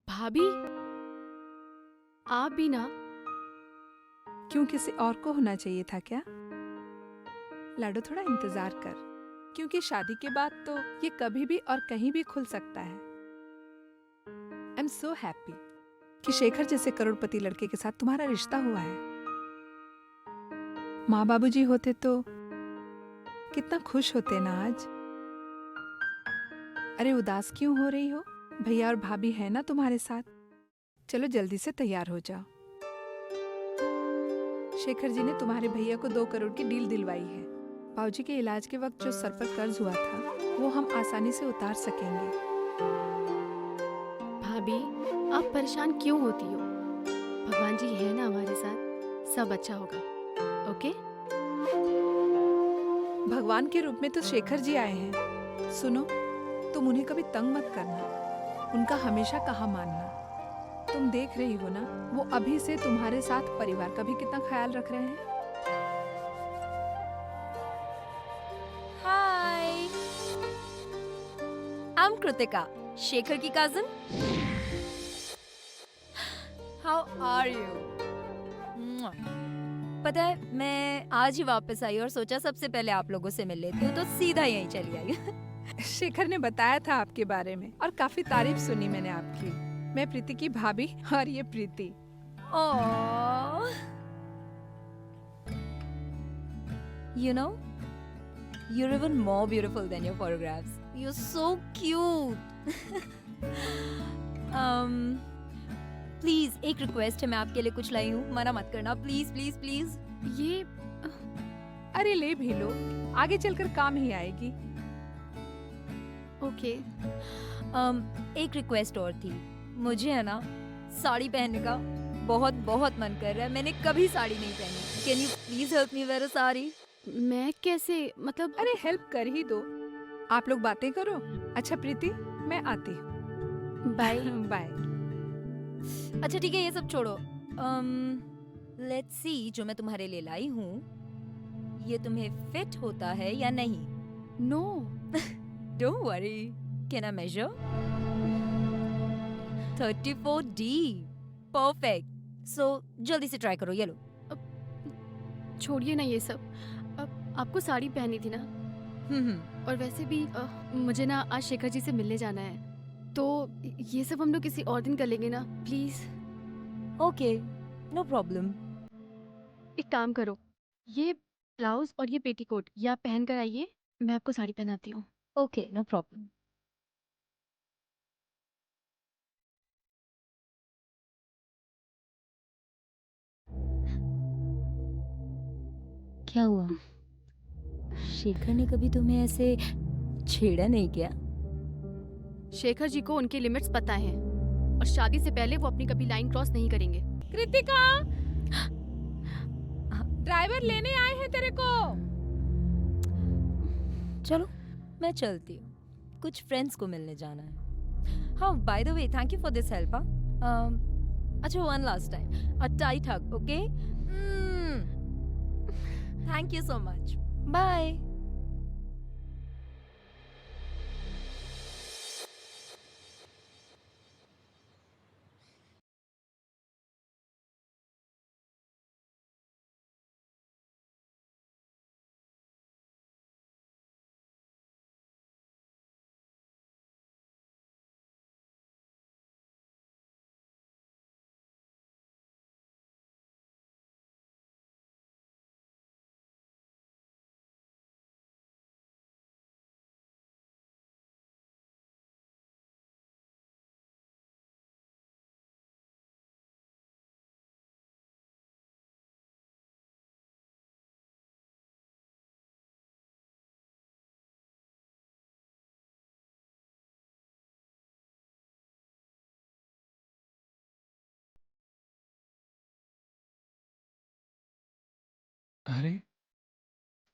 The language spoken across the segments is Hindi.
भाभी, आप भी ना। क्यों, किसी और को होना चाहिए था क्या? लाडो, थोड़ा इंतजार कर, क्योंकि शादी के बाद तो ये कभी भी और कहीं भी खुल सकता है। आई एम सो हैप्पी कि शेखर जैसे करोड़पति लड़के के साथ तुम्हारा रिश्ता हुआ है। माँ बाबूजी होते तो कितना खुश होते ना आज। अरे उदास क्यों हो रही हो? भैया और भाभी है ना तुम्हारे साथ। चलो जल्दी से तैयार हो जाओ। शेखर जी ने तुम्हारे भैया को 2 करोड़ की डील दिलवाई है। बाबूजी के इलाज के वक्त जो सर पर कर्ज हुआ था वो हम आसानी से उतार सकेंगे। भाभी, आप परेशान क्यों होती हो? भगवान जी है ना हमारे साथ, सब अच्छा होगा। ओके? भगवान के रूप में तो शेखर जी आए हैं। सुनो, तुम उन्हें कभी तंग मत करना, उनका हमेशा कहा मानना। तुम देख रही हो ना, वो अभी से तुम्हारे साथ परिवार का भी कितना ख्याल रख रहे हैं। हाय, आई एम कृतिका, शेखर की कजिन। How are you? पता है, मैं आज ही वापस आई और सोचा सबसे पहले आप लोगों से मिल लेती हूँ, तो सीधा यहीं चली आई। शेखर ने बताया था आपके बारे में और काफी तारीफ सुनी मैंने आपकी। मैं प्रीति की भाभी और ये प्रीति। Aww. You know, you're even more beautiful than your photographs. You're so cute. Please एक रिक्वेस्ट है, मैं आपके लिए कुछ लाई हूँ, मना मत करना प्लीज प्लीज प्लीज। ये अरे ले भी लो, आगे चलकर काम ही आएगी। ओके। एक रिक्वेस्ट और थी, मुझे है ना साड़ी पहनने का बहुत बहुत मन कर रहा है, मैंने कभी साड़ी नहीं पहनी। Can you please help me wear a sari? मैं कैसे, मतलब? अरे हेल्प कर ही दो, आप लोग बातें करो। अच्छा प्रीति, मैं आती हूँ। बाय। बाय। अच्छा ठीक है, ये सब छोड़ो। लेट्स सी, जो मैं तुम्हारे लिए लाई हूँ ये तुम्हें फिट होता है या नहीं? No. Don't worry, can I measure? 34D, perfect. So जल्दी से ट्राई करो, ये लो। छोड़िए ना ये सब। अब आपको साड़ी पहनी थी ना, और वैसे भी मुझे ना आज शेखर जी से मिलने जाना है, तो ये सब हम लोग किसी और दिन कर लेंगे ना, प्लीज। Okay, no problem. एक काम करो, ये ब्लाउज और ये पेटीकोट ये आप पहन कर आइए, मैं आपको साड़ी पहनाती हूँ। Okay, no problem. क्या हुआ? शेखर ने कभी तुम्हें ऐसे छेड़ा नहीं क्या? शेखर जी को उनके लिमिट्स पता है, और शादी से पहले वो अपनी कभी लाइन क्रॉस नहीं करेंगे। कृतिका, ड्राइवर लेने आए हैं तेरे को। चलो मैं चलती हूँ, कुछ फ्रेंड्स को मिलने जाना है। हाँ, by the way, thank you for this help. अच्छा, one last time, a tight hug, okay? Thank you so much, bye. अरे!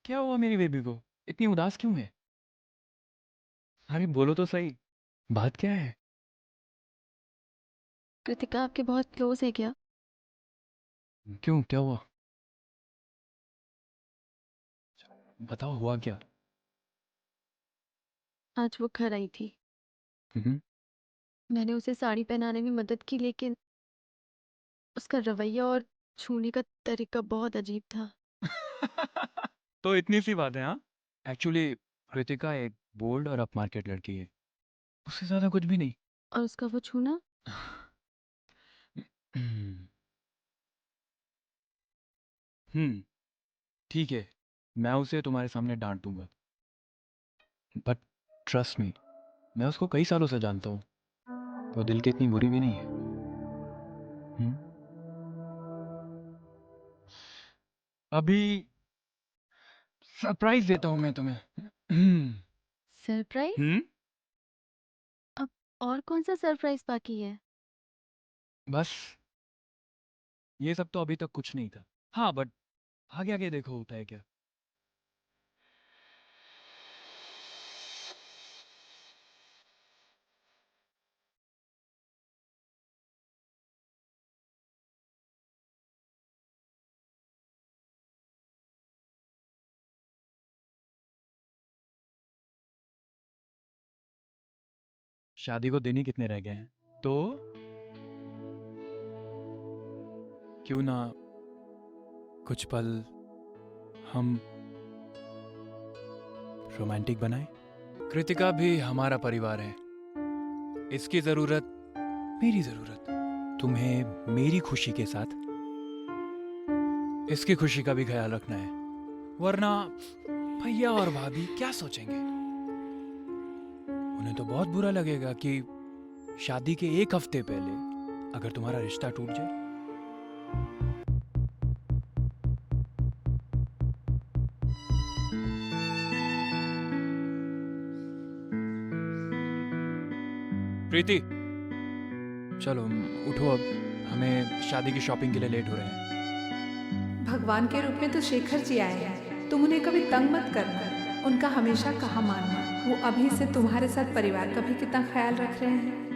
क्या हुआ मेरी बेबी को? इतनी उदास क्यों है? अरे बोलो तो सही। बात क्या है? कृतिका आपके बहुत क्लोज है क्या? क्यों, क्या हुआ? बताओ, हुआ क्या? आज वो घर आई थी। हम्म। मैंने उसे साड़ी पहनाने में मदद की, लेकिन उसका रवैया और छूने का तरीका बहुत अजीब था। तो इतनी सी बात है, हाँ? एक्चुअली कृतिका एक बोल्ड और अप मार्केट लड़की है, उससे ज्यादा कुछ भी नहीं। और उसका वो छूना, हम्म। हम्म, ठीक है, मैं उसे तुम्हारे सामने डांट दूंगा, बट ट्रस्ट मी, मैं उसको कई सालों से जानता हूँ, वो दिल की इतनी बुरी भी नहीं है। हम्म? अभी सरप्राइज देता हूँ मैं तुम्हें। हम्म। सरप्राइज? हम्म? अब और कौन सा सरप्राइज बाकी है? बस ये सब तो अभी तक कुछ नहीं था। हाँ, बट आगे आगे देखो होता है क्या। शादी को दिन ही कितने रह गए हैं, तो क्यों ना कुछ पल हम रोमांटिक बनाएं। कृतिका भी हमारा परिवार है, इसकी जरूरत मेरी जरूरत, तुम्हें मेरी खुशी के साथ इसकी खुशी का भी ख्याल रखना है, वरना भैया और भाभी क्या सोचेंगे। उन्हें तो बहुत बुरा लगेगा कि शादी के एक हफ्ते पहले अगर तुम्हारा रिश्ता टूट जाए। प्रीति, चलो उठो अब, हमें शादी की शॉपिंग के लिए लेट हो रहे हैं। भगवान के रूप में तो शेखर जी आए हैं, तुम उन्हें कभी तंग मत करना, उनका हमेशा कहा मानना। वो अभी से तुम्हारे साथ परिवार का भी कितना ख्याल रख रहे हैं।